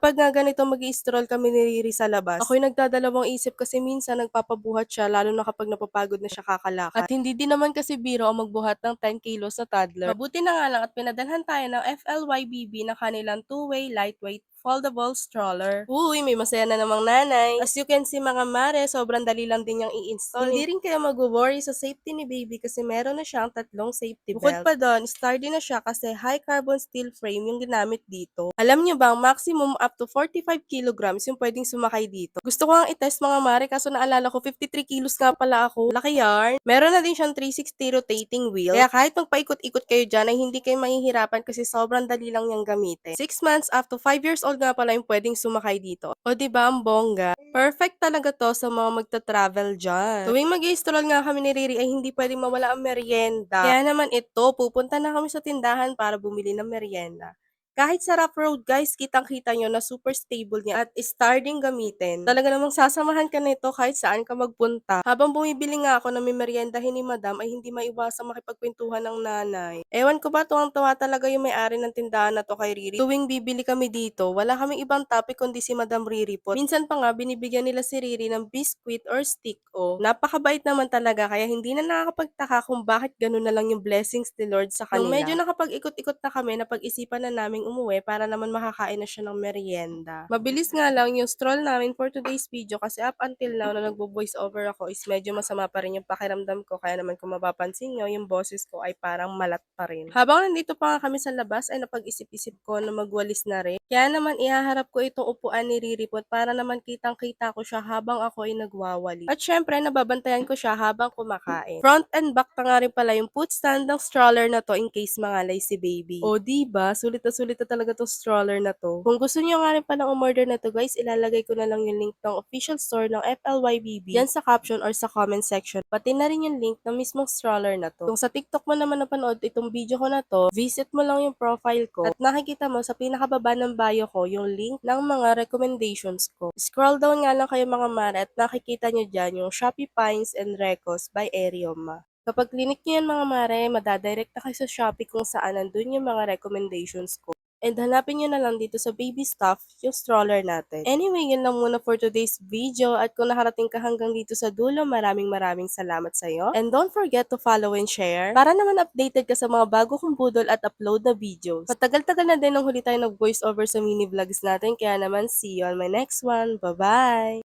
Kapag nga ganito mag-i-stroll kami ni Riri sa labas, ako'y nagdadalawang isip kasi minsan nagpapabuhat siya lalo na kapag napapagod na siya kakalakad. At hindi din naman kasi biro ang magbuhat ng 10 kilos na toddler. Mabuti na nga lang at pinadalhan tayo ng FLYBB na kanilang two-way lightweight foldable stroller. Uy, may masaya na namang nanay. As you can see mga mare, sobrang dali lang din niyang i-install. Hindi rin kayo mag-worry sa safety ni baby kasi meron na siyang tatlong safety belt. Bukod pa doon, sturdy na siya kasi high carbon steel frame yung ginamit dito. Alam niyo bang maximum up to 45 kilograms yung pwedeng sumakay dito? Gusto ko ang i-test mga mare kaso naalala ko 53 kilos nga pala ako. Laki yarn. Meron na din siyang 360 rotating wheel. Kaya kahit magpaikot-ikot kayo dyan ay hindi kayo mahihirapan kasi sobrang dali lang niyang gamitin. 6 months up to 5 years old nga pala yung pwedeng sumakay dito. O diba ang bongga? Perfect talaga to sa mga magta-travel dyan. Tuwing mag-i-stroll nga kami ni Riri ay hindi pwedeng mawala ang merienda. Kaya naman ito, pupunta na kami sa tindahan para bumili ng merienda. Kahit sa rough road guys, kitang-kita nyo na super stable niya at starting gamitin. Talaga namang sasamahan ka nito kahit saan ka magpunta. Habang bumibili nga ako na may meriendahin ni madam ay hindi maiwasang makipagkwentuhan ng nanay. Ewan ko ba, tuwang-tuwa talaga yung may-ari ng tindahan na to kay Riri. Tuwing bibili kami dito, wala kaming ibang topic kundi si Madam Riri po. Minsan pa nga binibigyan nila si Riri ng biscuit or stick o. Napakabait naman talaga kaya hindi na nakakapagtaka kung bakit ganun na lang yung blessings ni Lord sa kanila. Nung medyo nakapag-ikot-ikot na kami, napag-isipan na naming umuwi para naman makakain na siya ng merienda. Mabilis nga lang yung stroll namin for today's video kasi up until now na nagbo-voice over ako is medyo masama pa rin yung pakiramdam ko kaya naman kung mapapansin nyo, yung boses ko ay parang malat pa rin. Habang nandito pa nga kami sa labas ay napag-isip-isip ko na magwalis na rin. Kaya naman ihaharap ko itong upuan ni Riripot para naman kitang-kita ko siya habang ako ay nagwawali. At syempre nababantayan ko siya habang kumakain. Front and back na nga rin pala yung foot stand ng stroller na to in case mangalay si baby. O diba, sulit na talaga tong stroller na to. Kung gusto niyo nga rin palang umorder na to guys, ilalagay ko na lang yung link ng official store ng FLYBB yan sa caption or sa comment section. Pati na rin yung link ng mismong stroller na to. Kung sa TikTok mo naman napanood itong video ko na to, visit mo lang yung profile ko at nakikita mo sa pinakababa ng bio ko yung link ng mga recommendations ko. Scroll down nga lang kayo mga mare at nakikita nyo dyan yung Shopee Finds and Recos by Arioma. Kapag clinic nyo yan mga mare, madadirect na kayo sa Shopee kung saan nandun yung mga recommendations ko. And hanapin nyo na lang dito sa baby stuff yung stroller natin. Anyway, yun lang muna for today's video. At kung nakarating ka hanggang dito sa dulo, maraming salamat sa'yo. And don't forget to follow and share para naman updated ka sa mga bago kong budol at upload na videos. Matagal-tagal na din nung huli tayo nag-voice over sa mini vlogs natin. Kaya naman, see you on my next one. Bye-bye!